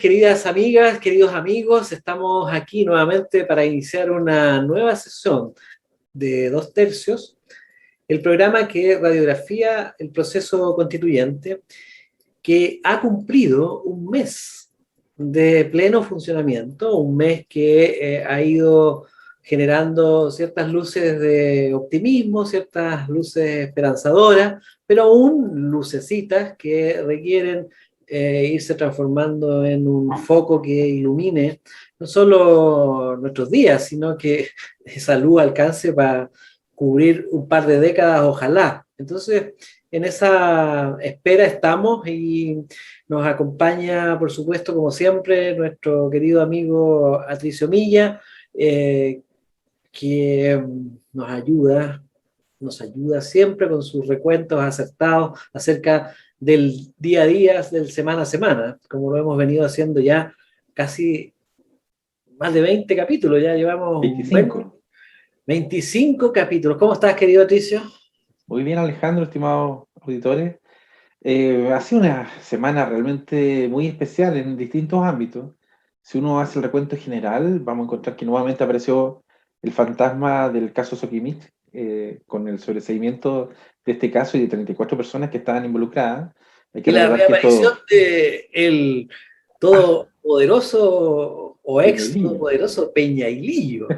Queridas amigas, queridos amigos, estamos aquí nuevamente para iniciar una nueva sesión de Dos Tercios, el programa que radiografía el proceso constituyente, que ha cumplido un mes de pleno funcionamiento, un mes que ha ido generando ciertas luces de optimismo, ciertas luces esperanzadoras, pero aún lucecitas que requieren irse transformando en un foco que ilumine no solo nuestros días, sino que esa luz alcance para cubrir un par de décadas, ojalá. Entonces, en esa espera estamos y nos acompaña, por supuesto, como siempre, nuestro querido amigo Atricio Milla, eh, que nos ayuda siempre con sus recuentos acertados acerca del día a día, del semana a semana, como lo hemos venido haciendo ya casi más de 20 capítulos, ya llevamos 25. 25 capítulos. ¿Cómo estás, querido Atricio? Muy bien, Alejandro, estimados auditores. Ha sido una semana realmente muy especial en distintos ámbitos. Si uno hace el recuento general, vamos a encontrar que nuevamente apareció el fantasma del caso Sokimich, con el sobreseimiento de este caso y de 34 personas que estaban involucradas. Hay que Y la recordar que reaparición esto, de el todopoderoso o ex Peñailillo. todopoderoso Peñailillo.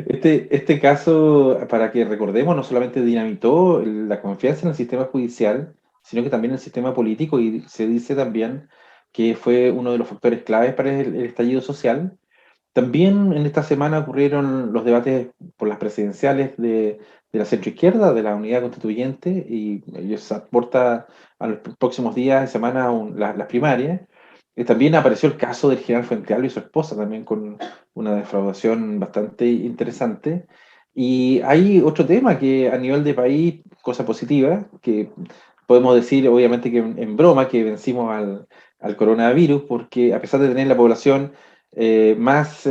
Este caso, para que recordemos, no solamente dinamitó la confianza en el sistema judicial, sino que también en el sistema político, y se dice también que fue uno de los factores claves para el estallido social. También en esta semana ocurrieron los debates por las presidenciales de la centroizquierda, de la unidad constituyente, y ellos aporta a los próximos días y semanas las primarias. También apareció el caso del general Fuentealba y su esposa, también con una defraudación bastante interesante. Y hay otro tema que a nivel de país, cosa positiva, que podemos decir obviamente que en broma que vencimos al coronavirus, porque a pesar de tener la población más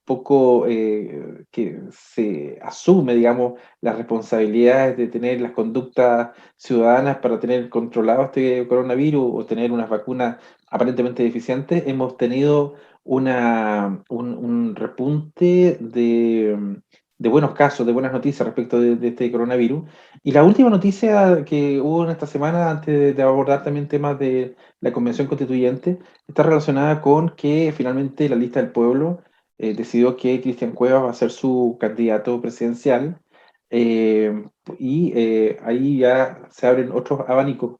poco que se asume, digamos, las responsabilidades de tener las conductas ciudadanas para tener controlado este coronavirus o tener unas vacunas aparentemente deficientes, hemos tenido un repunte de buenos casos, de buenas noticias respecto de este coronavirus. Y la última noticia que hubo en esta semana, antes de abordar también temas de la Convención Constituyente, está relacionada con que finalmente la lista del pueblo decidió que Cristian Cuevas va a ser su candidato presidencial, eh, ahí ya se abren otros abanicos.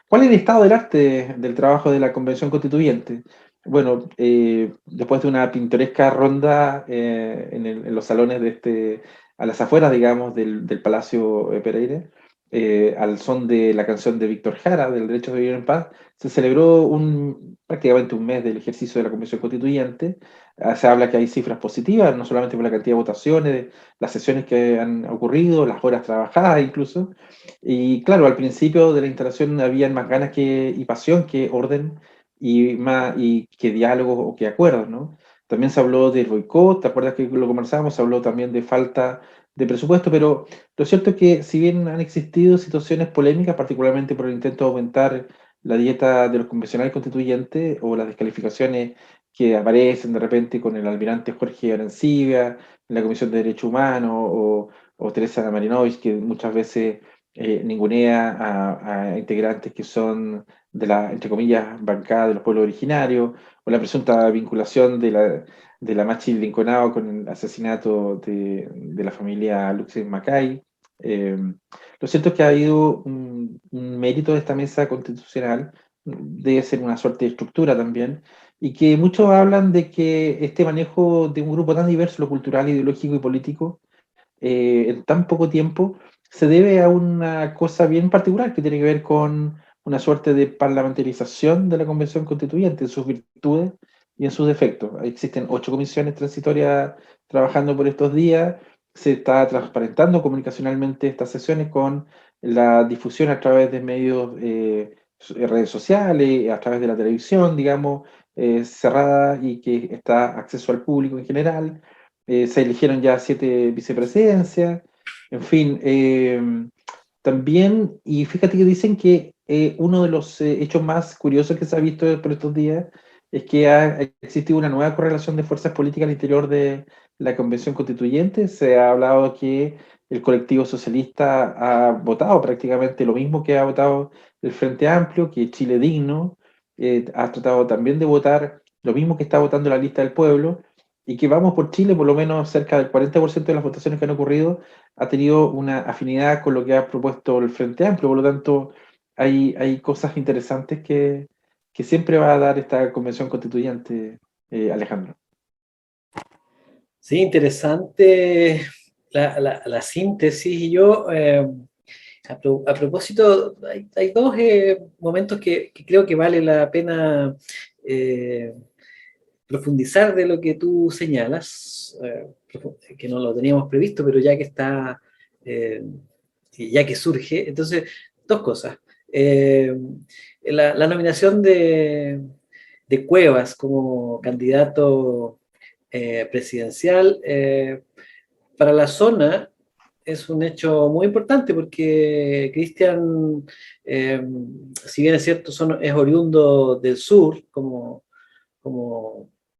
¿Cuál es el estado del arte del trabajo de la Convención Constituyente? Bueno, después de una pintoresca ronda en los salones a las afueras, digamos, del Palacio Pereira, al son de la canción de Víctor Jara, del Derecho de Vivir en Paz, se celebró prácticamente un mes del ejercicio de la Convención Constituyente. Se habla que hay cifras positivas, no solamente por la cantidad de votaciones, las sesiones que han ocurrido, las horas trabajadas incluso. Y claro, al principio de la instalación habían más ganas y pasión que orden y que diálogo o que acuerdos, ¿no? También se habló del boicot, ¿te acuerdas que lo conversamos? Se habló también de falta de presupuesto, pero lo cierto es que si bien han existido situaciones polémicas, particularmente por el intento de aumentar la dieta de los convencionales constituyentes o las descalificaciones que aparecen de repente con el almirante Jorge Arancibia en la Comisión de Derechos Humanos o Teresa Marinovich, que muchas veces ningunea a integrantes que son de la, entre comillas, bancada de los pueblos originarios, o la presunta vinculación de la Machi Linconao con el asesinato de la familia Luxem Macay. Eh, lo cierto es que ha habido un mérito de esta mesa constitucional, debe ser una suerte de estructura también, y que muchos hablan de que este manejo de un grupo tan diverso, lo cultural, ideológico y político, en tan poco tiempo, se debe a una cosa bien particular que tiene que ver con una suerte de parlamentarización de la Convención Constituyente, en sus virtudes y en sus defectos. Existen 8 comisiones transitorias trabajando por estos días, se está transparentando comunicacionalmente estas sesiones con la difusión a través de medios, redes sociales, a través de la televisión, digamos, cerrada y que está acceso al público en general. Se eligieron ya 7 vicepresidencias, en fin, También, y fíjate que dicen que uno de los hechos más curiosos que se ha visto por estos días es que ha existido una nueva correlación de fuerzas políticas al interior de la Convención Constituyente. Se ha hablado que el colectivo socialista ha votado prácticamente lo mismo que ha votado el Frente Amplio, que Chile Digno ha tratado también de votar lo mismo que está votando la lista del pueblo, y que Vamos por Chile, por lo menos cerca del 40% de las votaciones que han ocurrido, ha tenido una afinidad con lo que ha propuesto el Frente Amplio. Por lo tanto, hay cosas interesantes que siempre va a dar esta convención constituyente, Alejandro. Sí, interesante la síntesis. Y yo, a propósito, hay dos momentos que creo que vale la pena eh, profundizar de lo que tú señalas, que no lo teníamos previsto, pero ya que está, eh, ya que surge, entonces, dos cosas. Eh, la nominación de Cuevas como candidato presidencial para la zona es un hecho muy importante porque Cristian, eh, si bien es cierto, es oriundo del sur, como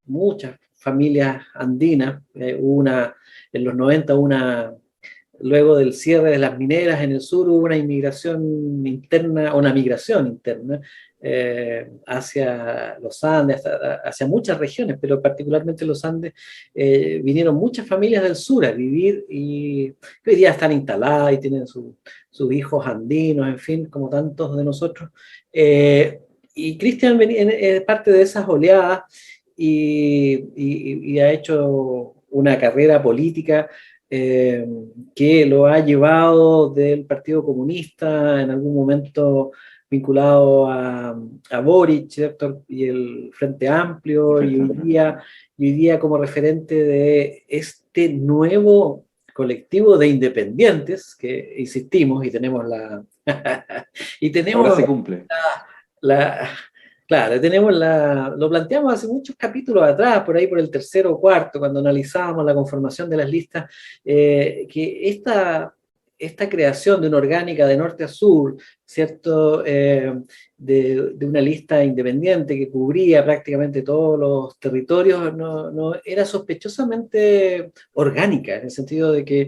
muchas familias andinas, en los 90 luego del cierre de las mineras en el sur hubo una inmigración interna, una migración interna hacia los Andes, hacia muchas regiones, pero particularmente los Andes, vinieron muchas familias del sur a vivir y que hoy día están instaladas y tienen sus hijos andinos, en fin, como tantos de nosotros. Y Cristian es parte de esas oleadas y ha hecho una carrera política eh, que lo ha llevado del Partido Comunista, en algún momento vinculado a Boric, ¿cierto? Y el Frente Amplio, y hoy día como referente de este nuevo colectivo de independientes, que insistimos y tenemos y Ahora tenemos se cumple. la, claro, lo planteamos hace muchos capítulos atrás, por ahí por el tercero o cuarto, cuando analizábamos la conformación de las listas, que esta creación de una orgánica de norte a sur, ¿cierto? De una lista independiente que cubría prácticamente todos los territorios, no era sospechosamente orgánica, en el sentido de que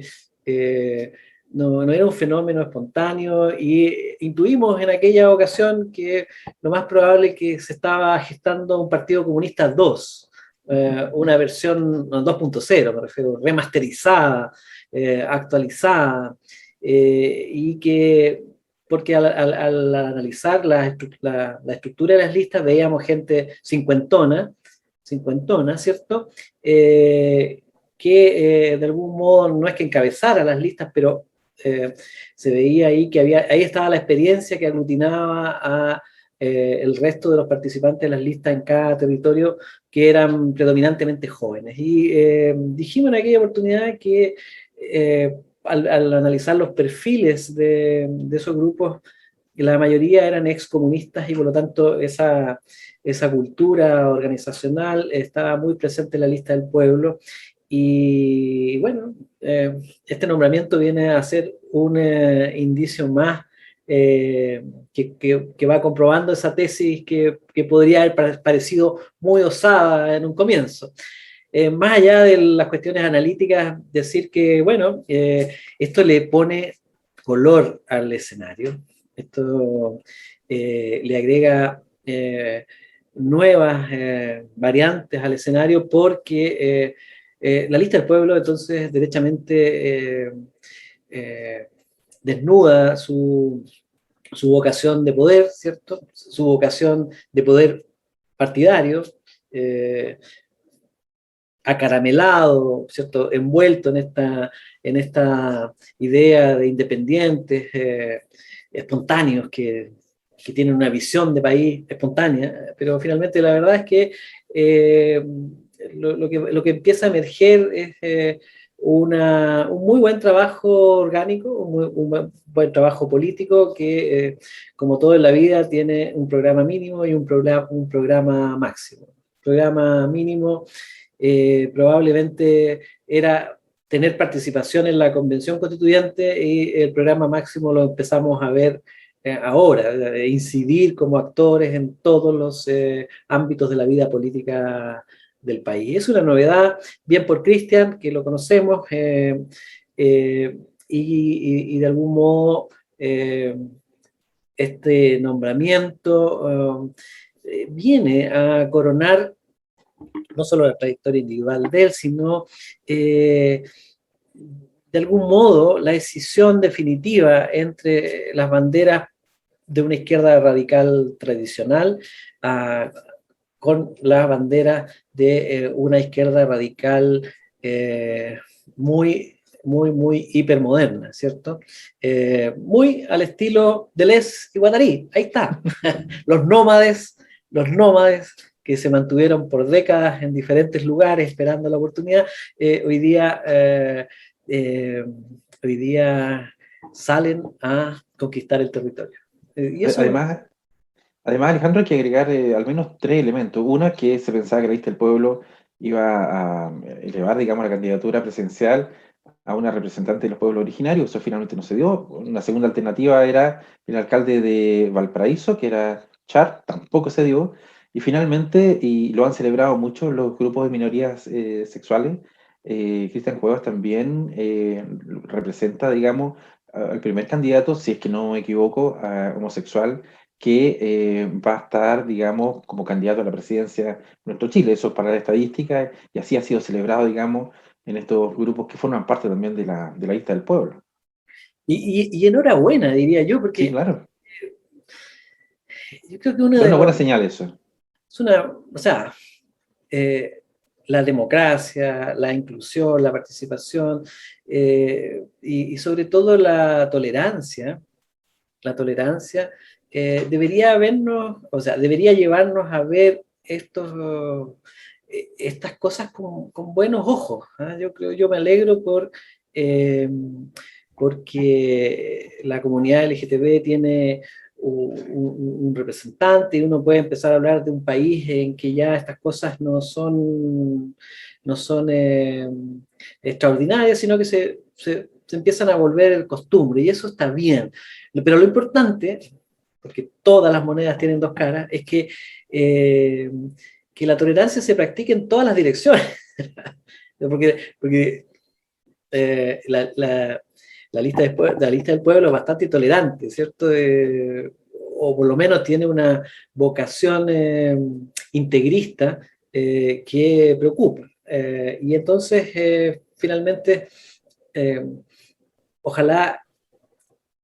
no era un fenómeno espontáneo y intuimos en aquella ocasión que lo más probable es que se estaba gestando un Partido Comunista 2, una versión 2.0, me refiero, remasterizada, actualizada, y que, porque al analizar la estructura de las listas veíamos gente cincuentona, ¿cierto? Que de algún modo no es que encabezara las listas, pero se veía ahí que ahí estaba la experiencia que aglutinaba a el resto de los participantes de las listas en cada territorio, que eran predominantemente jóvenes. Y dijimos en aquella oportunidad que al analizar los perfiles de esos grupos, la mayoría eran excomunistas y por lo tanto esa cultura organizacional estaba muy presente en la lista del pueblo. Y bueno, este nombramiento viene a ser un indicio más que va comprobando esa tesis que podría haber parecido muy osada en un comienzo. Más allá de las cuestiones analíticas, decir que, bueno, esto le pone color al escenario, esto le agrega nuevas variantes al escenario porque la lista del pueblo entonces derechamente eh, desnuda su vocación de poder, ¿cierto? Su vocación de poder partidario, eh, acaramelado, ¿cierto? Envuelto en esta idea de independientes espontáneos que tienen una visión de país espontánea, pero finalmente la verdad es que lo que empieza a emerger es un muy buen trabajo orgánico, un buen trabajo político que, como todo en la vida, tiene un programa mínimo y un programa máximo. Programa mínimo probablemente era tener participación en la convención constituyente, y el programa máximo lo empezamos a ver ahora, incidir como actores en todos los ámbitos de la vida política del país. Es una novedad, bien por Cristian, que lo conocemos, y de algún modo este nombramiento viene a coronar no solo la trayectoria individual de él, sino de algún modo la decisión definitiva entre las banderas de una izquierda radical tradicional con la bandera de una izquierda radical muy hipermoderna, ¿cierto? Muy al estilo Deleuze y Guattari, ahí está. Los nómades que se mantuvieron por décadas en diferentes lugares esperando la oportunidad, hoy día salen a conquistar el territorio. Y eso... Además, Alejandro, hay que agregar al menos tres elementos. Una, que se pensaba que la lista del pueblo iba a elevar, digamos, la candidatura presidencial a una representante de los pueblos originarios. Eso finalmente no se dio. Una segunda alternativa era el alcalde de Valparaíso, que era Char, tampoco se dio. Y finalmente, y lo han celebrado mucho los grupos de minorías sexuales, Cristian Cuevas también representa, digamos, al primer candidato, si es que no me equivoco, homosexual, que va a estar, digamos, como candidato a la presidencia de nuestro Chile. Eso es para la estadística, y así ha sido celebrado, digamos, en estos grupos que forman parte también de la lista del pueblo. Y enhorabuena, diría yo, Sí, porque claro. yo creo que uno Es de una buena los... señal eso. Es una, o sea, la democracia, la inclusión, la participación, y sobre todo la tolerancia debería vernos, o sea, debería llevarnos a ver estas cosas con buenos ojos. ¿Ah? Yo me alegro porque la comunidad LGTB tiene un representante, y uno puede empezar a hablar de un país en que ya estas cosas no son extraordinarias, sino que se empiezan a volver costumbre, y eso está bien. Pero lo importante, porque todas las monedas tienen dos caras, es que la tolerancia se practique en todas las direcciones. porque la lista del pueblo es bastante tolerante, ¿cierto? O por lo menos tiene una vocación integrista que preocupa. Y entonces, finalmente, ojalá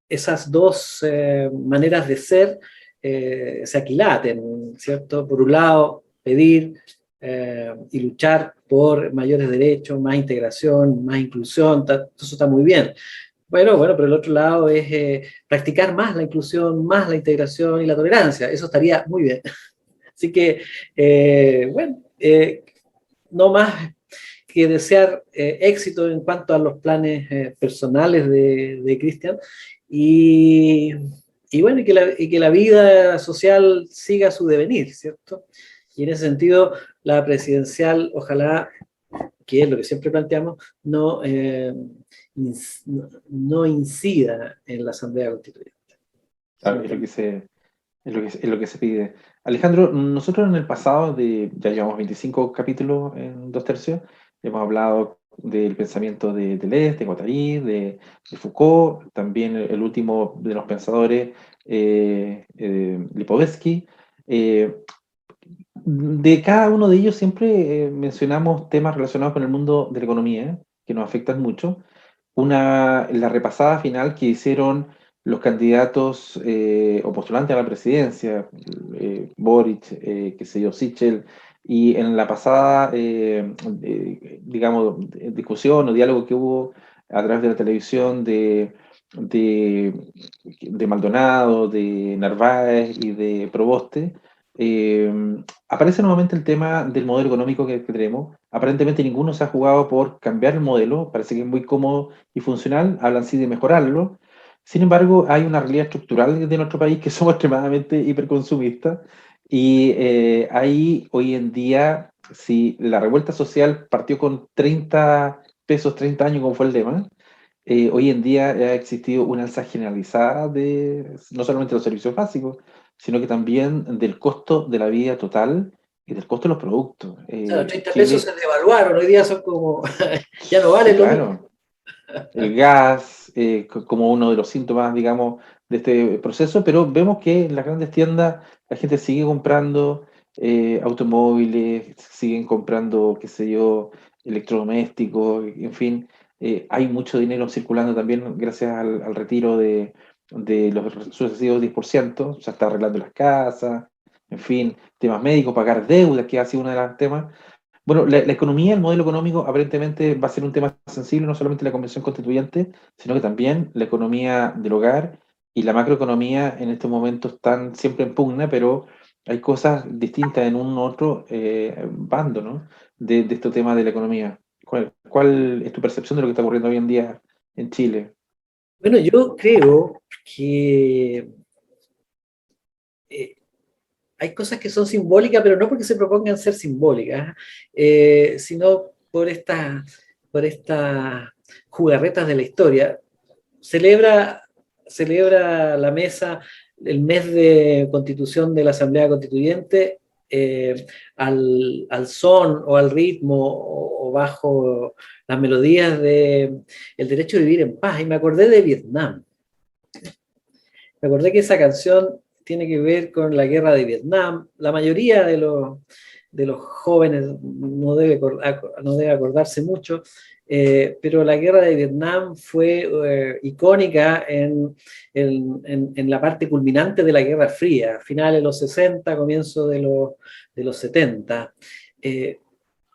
esas dos maneras de ser se aquilaten, ¿cierto? Por un lado, pedir y luchar por mayores derechos, más integración, más inclusión, eso está muy bien. Bueno, pero el otro lado es practicar más la inclusión, más la integración y la tolerancia, eso estaría muy bien. Así que, no más que desear éxito en cuanto a los planes personales de Cristian, y, bueno, y que la vida social siga su devenir, ¿cierto? Y en ese sentido, la presidencial, ojalá, que es lo que siempre planteamos, no incida en la Asamblea Constituyente. Claro, es lo que se pide. Alejandro, nosotros en el pasado, ya llevamos 25 capítulos en dos tercios, hemos hablado del pensamiento de Deleuze, de Guattari, de Foucault, también el último de los pensadores, Lipovetsky. De cada uno de ellos siempre mencionamos temas relacionados con el mundo de la economía, que nos afectan mucho. La repasada final que hicieron los candidatos o postulantes a la presidencia, Boric, qué sé yo, Sichel, y en la pasada, digamos, discusión o diálogo que hubo a través de la televisión de, de Maldonado, de Narváez y de Proboste, eh, aparece nuevamente el tema del modelo económico que tenemos. Aparentemente ninguno se ha jugado por cambiar el modelo, parece que es muy cómodo y funcional, hablan sí de mejorarlo. Sin embargo, hay una realidad estructural de nuestro país que somos extremadamente hiperconsumistas, y ahí hoy en día, si la revuelta social partió con 30 pesos 30 años, como fue el lema, hoy en día ha existido una alza generalizada de no solamente los servicios básicos, sino que también del costo de la vida total y del costo de los productos. O sea, los 30 pesos Chile, se devaluaron, hoy día son como, ya no sí, valen lo mismo. claro, el gas como uno de los síntomas, digamos, de este proceso, pero vemos que en las grandes tiendas la gente sigue comprando automóviles, siguen comprando, qué sé yo, electrodomésticos, en fin, hay mucho dinero circulando también gracias al retiro de los sucesivos 10%, se está arreglando las casas, en fin, temas médicos, pagar deudas, que ha sido uno de los temas. Bueno, la economía, el modelo económico, aparentemente va a ser un tema sensible, no solamente la Convención Constituyente, sino que también la economía del hogar y la macroeconomía en estos momentos están siempre en pugna, pero hay cosas distintas en un u otro bando, ¿no? De estos temas de la economía. ¿Cuál es tu percepción de lo que está ocurriendo hoy en día en Chile? Bueno, yo creo que eh, hay cosas que son simbólicas, pero no porque se propongan ser simbólicas, sino por estas jugarretas de la historia. Celebra, celebra la mesa el mes de constitución de la Asamblea Constituyente al son o al ritmo o bajo las melodías de el derecho a vivir en paz. Y me acordé de Vietnam. Me acordé que esa canción tiene que ver con la guerra de Vietnam. La mayoría de los jóvenes no debe acordarse mucho, pero la guerra de Vietnam fue icónica en la parte culminante de la Guerra Fría, finales de los 60, comienzo de los 70. Eh,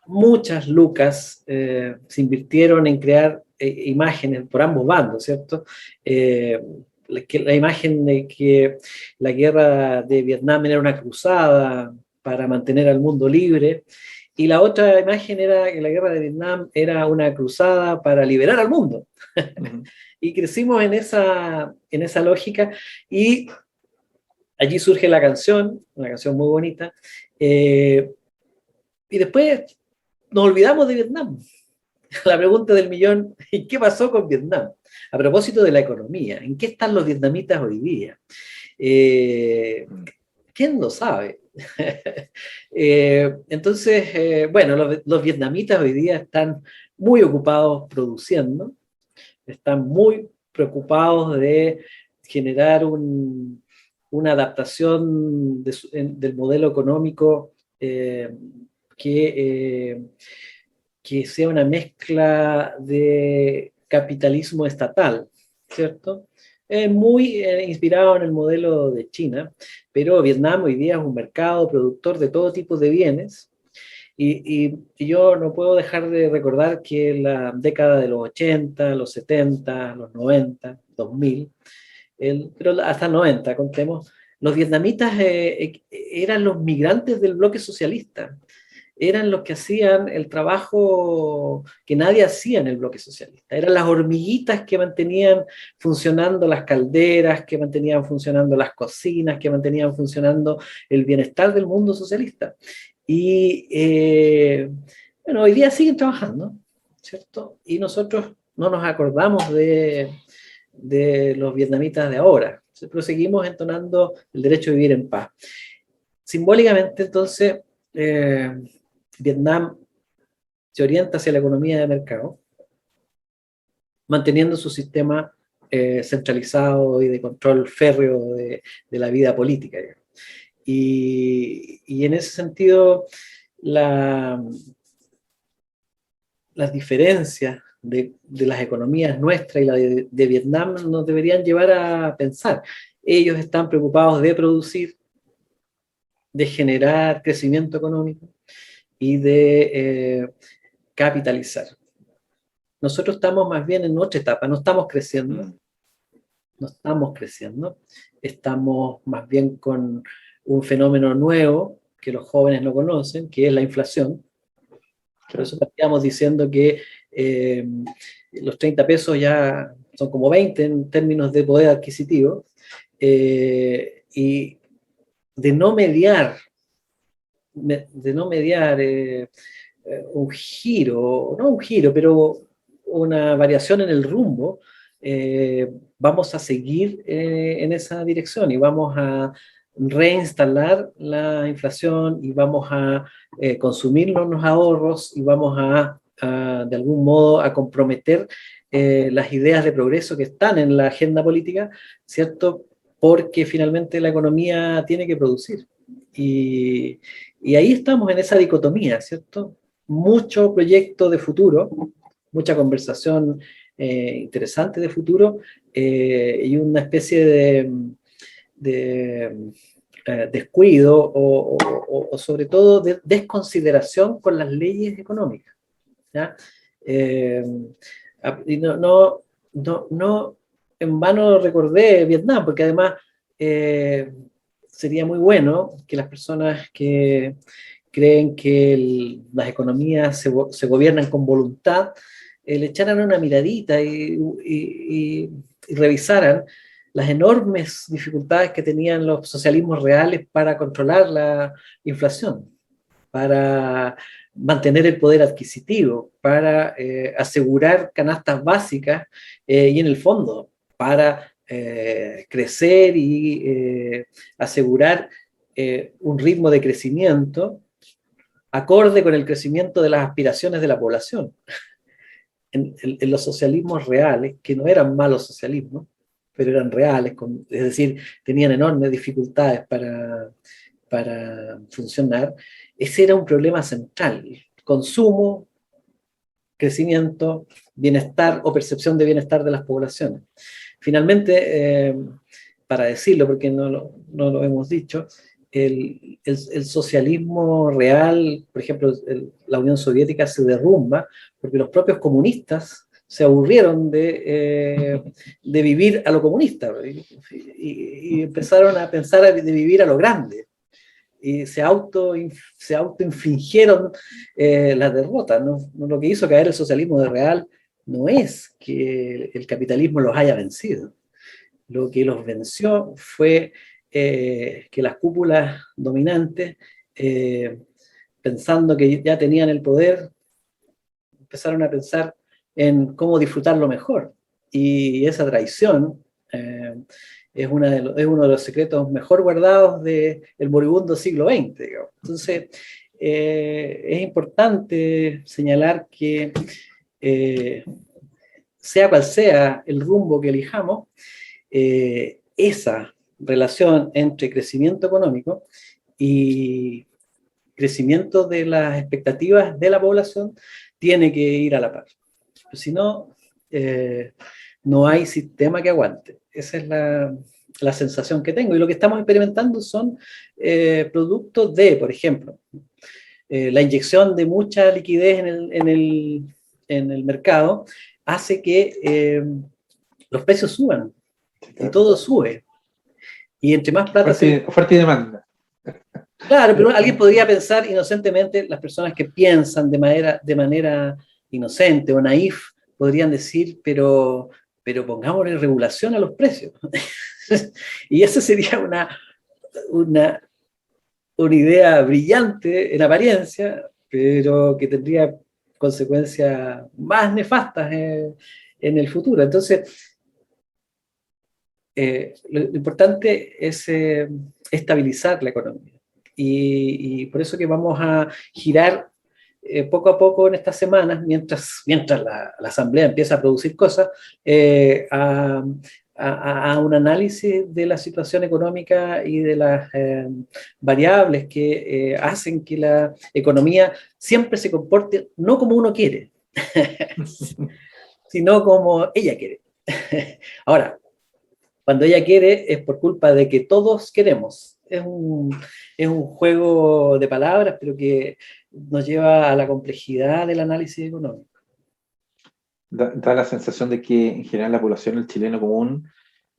Muchas lucas se invirtieron en crear imágenes por ambos bandos, ¿cierto? Eh, la imagen de que la guerra de Vietnam era una cruzada para mantener al mundo libre, y la otra imagen era que la guerra de Vietnam era una cruzada para liberar al mundo. Ujú. Y crecimos en esa lógica, y allí surge la canción, una canción muy bonita, y después nos olvidamos de Vietnam. La pregunta del millón, ¿y qué pasó con Vietnam? A propósito de la economía, ¿en qué están los vietnamitas hoy día? Eh, ¿Quién lo sabe? Entonces, bueno, los vietnamitas hoy día están muy ocupados produciendo, están muy preocupados de generar una adaptación del modelo económico que, que sea una mezcla de capitalismo estatal, ¿cierto? Muy inspirado en el modelo de China, pero Vietnam hoy día es un mercado productor de todo tipo de bienes, y yo no puedo dejar de recordar que en la década de los 80, los 70, los 90, 2000, pero hasta 90, contemos, los vietnamitas eran los migrantes del bloque socialista, eran los que hacían el trabajo que nadie hacía en el bloque socialista. Eran las hormiguitas que mantenían funcionando las calderas, que mantenían funcionando las cocinas, que mantenían funcionando el bienestar del mundo socialista. Y bueno, hoy día siguen trabajando, ¿cierto? Y nosotros no nos acordamos de los vietnamitas de ahora, pero seguimos entonando el derecho a vivir en paz. Simbólicamente, entonces, eh, Vietnam se orienta hacia la economía de mercado, manteniendo su sistema centralizado y de control férreo de la vida política. Y en ese sentido, la, las diferencias de las economías nuestras y la de Vietnam nos deberían llevar a pensar. Ellos están preocupados de producir, de generar crecimiento económico y de capitalizar. Nosotros estamos más bien en otra etapa, no estamos creciendo, Mm. no estamos creciendo, estamos más bien con un fenómeno nuevo que los jóvenes no conocen, que es la inflación. Por Claro. eso estamos diciendo que eh, los 30 pesos ya son como 20 en términos de poder adquisitivo, y de no mediar, un giro, no un giro, pero una variación en el rumbo, vamos a seguir en esa dirección y vamos a reinstalar la inflación y vamos a consumir los ahorros y vamos de algún modo a comprometer las ideas de progreso que están en la agenda política, ¿cierto? Porque finalmente la economía tiene que producir. Y ahí estamos en esa dicotomía, ¿cierto? Mucho proyecto de futuro, mucha conversación interesante de futuro y una especie de descuido o sobre todo de desconsideración con las leyes económicas. ¿Ya? Eh, y no en vano recordé Vietnam, porque además sería muy bueno que las personas que creen que las economías se gobiernan con voluntad, le echaran una miradita y revisaran las enormes dificultades que tenían los socialismos reales para controlar la inflación, para mantener el poder adquisitivo, para asegurar canastas básicas y en el fondo para crecer y asegurar un ritmo de crecimiento acorde con el crecimiento de las aspiraciones de la población. En los socialismos reales, que no eran malos socialismos, pero eran reales, es decir, tenían enormes dificultades para funcionar, ese era un problema central: consumo, crecimiento, bienestar o percepción de bienestar de las poblaciones. Finalmente, para decirlo, porque no lo hemos dicho, el socialismo real, por ejemplo, la Unión Soviética se derrumba porque los propios comunistas se aburrieron de vivir a lo comunista y empezaron a pensar de vivir a lo grande. Y se autoinfligieron las derrotas. ¿No? Lo que hizo caer el socialismo de real no es que el capitalismo los haya vencido. Lo que los venció fue que las cúpulas dominantes, pensando que ya tenían el poder, empezaron a pensar en cómo disfrutarlo mejor. Y esa traición es uno de los secretos mejor guardados del moribundo siglo XX. Digamos. Entonces, es importante señalar que sea cual sea el rumbo que elijamos, esa relación entre crecimiento económico y crecimiento de las expectativas de la población tiene que ir a la par. Si no, no hay sistema que aguante. Esa es la sensación que tengo. Y lo que estamos experimentando son productos de, por ejemplo, la inyección de mucha liquidez en el mercado hace que los precios suban. Y todo sube. Y entre más plata oferta y demanda. Claro, pero alguien podría pensar inocentemente, las personas que piensan de manera inocente o naif, podrían decir, pero pongámosle regulación a los precios. Y esa sería una idea brillante en apariencia, pero que tendría consecuencias más nefastas en el futuro. Entonces, lo importante es estabilizar la economía. Y por eso que vamos a girar poco a poco en estas semanas, mientras la Asamblea empieza a producir cosas, a un análisis de la situación económica y de las variables que hacen que la economía siempre se comporte no como uno quiere, sino como ella quiere. Ahora, cuando ella quiere es por culpa de que todos queremos. Es un juego de palabras, pero que nos lleva a la complejidad del análisis económico. Da la sensación de que en general la población, el chileno común,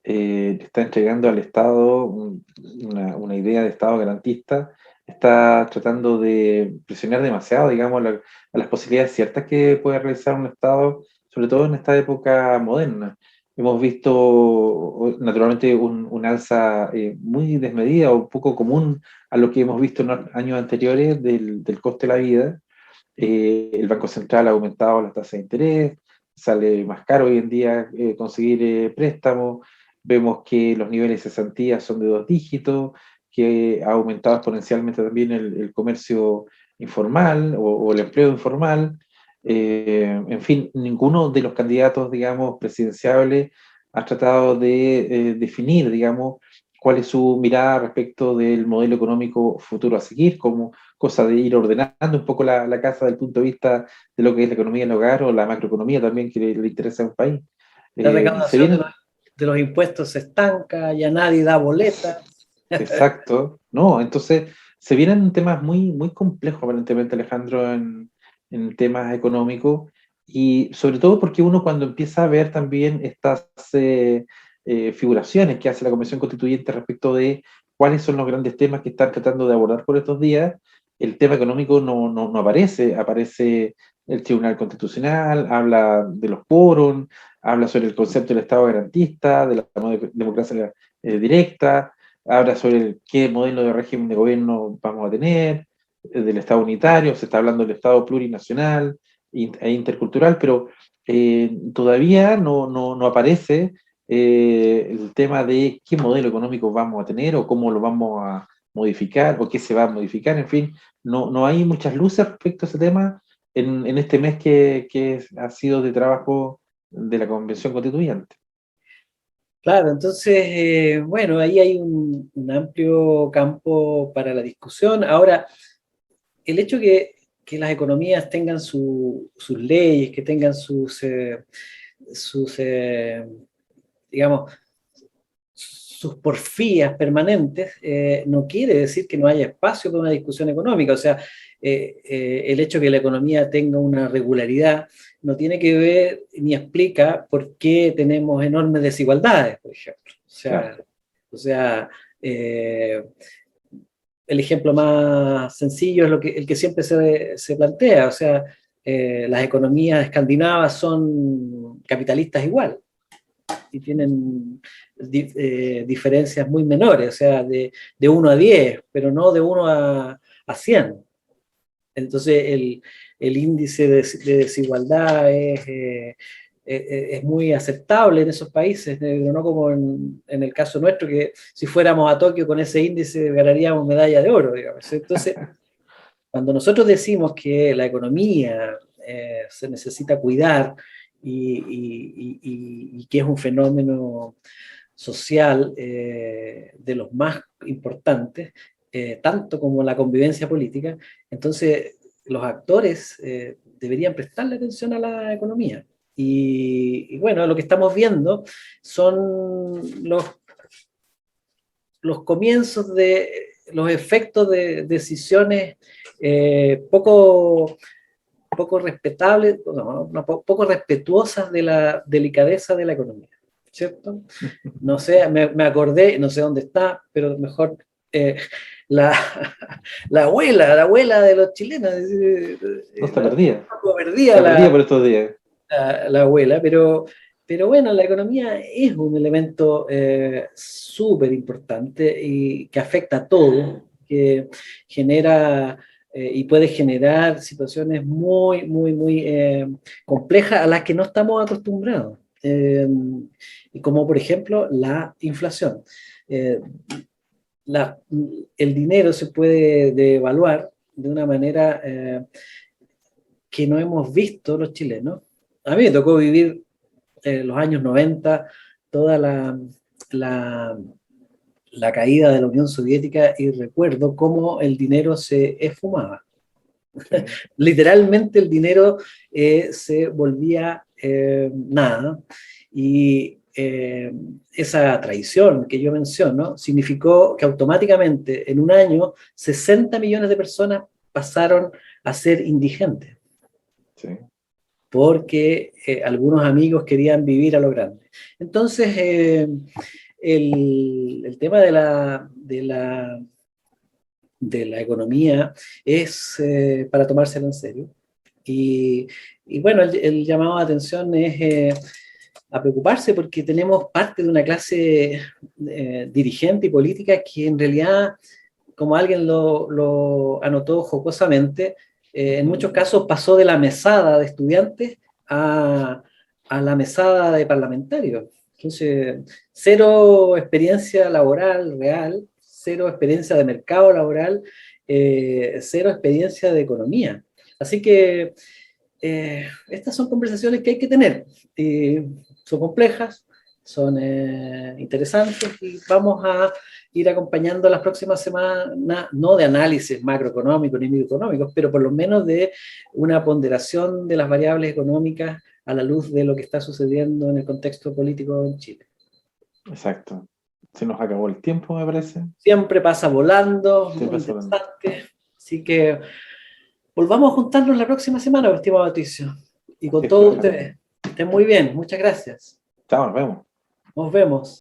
está entregando al Estado una idea de Estado garantista, está tratando de presionar demasiado, digamos, a las posibilidades ciertas que puede realizar un Estado, sobre todo en esta época moderna. Hemos visto naturalmente un alza muy desmedida o poco común a lo que hemos visto en los años anteriores del coste de la vida. El Banco Central ha aumentado las tasas de interés, sale más caro hoy en día conseguir préstamos, vemos que los niveles de cesantía son de 2 dígitos, que ha aumentado exponencialmente también el comercio informal o el empleo informal. En fin, ninguno de los candidatos, digamos, presidenciables ha tratado de definir, digamos, cuál es su mirada respecto del modelo económico futuro a seguir, como cosa de ir ordenando un poco la casa desde el punto de vista de lo que es la economía del hogar o la macroeconomía también que le interesa a un país. La Y se recaudación vienen, de los impuestos se estanca, ya nadie da boletas. exacto, ¿no? Entonces, se vienen temas muy, muy complejos aparentemente, Alejandro, en temas económicos, y sobre todo porque uno cuando empieza a ver también estas figuraciones que hace la Convención Constituyente respecto de cuáles son los grandes temas que están tratando de abordar por estos días, el tema económico no aparece, aparece el Tribunal Constitucional, habla de los quórum, habla sobre el concepto del Estado garantista, de la democracia directa, habla sobre qué modelo de régimen de gobierno vamos a tener, del Estado unitario, se está hablando del Estado plurinacional e intercultural, pero todavía no aparece el tema de qué modelo económico vamos a tener o cómo lo vamos a modificar o qué se va a modificar, en fin, no hay muchas luces respecto a ese tema en este mes que ha sido de trabajo de la Convención Constituyente. Claro, entonces, bueno, ahí hay un amplio campo para la discusión. Ahora, el hecho que las economías tengan sus leyes, que tengan sus digamos, sus porfías permanentes, no quiere decir que no haya espacio para una discusión económica. O sea, el hecho de que la economía tenga una regularidad no tiene que ver ni explica por qué tenemos enormes desigualdades, por ejemplo. Claro. O sea eh, el ejemplo más sencillo es el que siempre se plantea. O sea, las economías escandinavas son capitalistas igual y tienen diferencias muy menores, o sea, de 1 a 10, pero no de 1 a 100. Entonces, el índice de desigualdad es muy aceptable en esos países, pero no como en el caso nuestro, que si fuéramos a Tokio con ese índice ganaríamos medalla de oro, digamos. Entonces, cuando nosotros decimos que la economía se necesita cuidar y que es un fenómeno social de los más importantes, tanto como la convivencia política, entonces los actores deberían prestarle atención a la economía. Y bueno, lo que estamos viendo son los comienzos de los efectos de decisiones poco respetables, poco respetuosas de la delicadeza de la economía, ¿cierto? No sé, me acordé, no sé dónde está, pero mejor la, la abuela de los chilenos, No está perdida. perdida Está perdida por estos días. la abuela, pero bueno, la economía es un elemento súper importante y que afecta a todo, que genera y puede generar situaciones muy, muy, muy complejas a las que no estamos acostumbrados. Y como por ejemplo la inflación. Eh, la, el dinero se puede devaluar de una manera que no hemos visto los chilenos. A mí me tocó vivir los años 90, toda la, la caída de la Unión Soviética y recuerdo cómo el dinero se esfumaba. Sí. Literalmente el dinero se volvía nada y esa traición que yo menciono significó que automáticamente en un año 60 millones de personas pasaron a ser indigentes. Sí. Porque algunos amigos querían vivir a lo grande. Entonces, el tema de la economía es para tomárselo en serio. Y, y bueno, el llamado de atención es a preocuparse porque tenemos parte de una clase dirigente y política que en realidad, como alguien lo anotó jocosamente, en muchos casos pasó de la mesada de estudiantes a la mesada de parlamentarios. Entonces, cero experiencia laboral real, cero experiencia de mercado laboral, cero experiencia de economía. Así que estas son conversaciones que hay que tener. Son complejas, son interesantes y vamos a ir acompañando las próximas semanas, no de análisis macroeconómicos ni microeconómicos, pero por lo menos de una ponderación de las variables económicas a la luz de lo que está sucediendo en el contexto político en Chile. Exacto. Se nos acabó el tiempo, me parece. Siempre pasa volando, Siempre muy pasa volando. interesante. Así que volvamos a juntarnos la próxima semana, estimado Patricio. Y con Sí, todos claro. ustedes. Que estén muy bien. Muchas gracias. Chao, nos vemos. Nos vemos.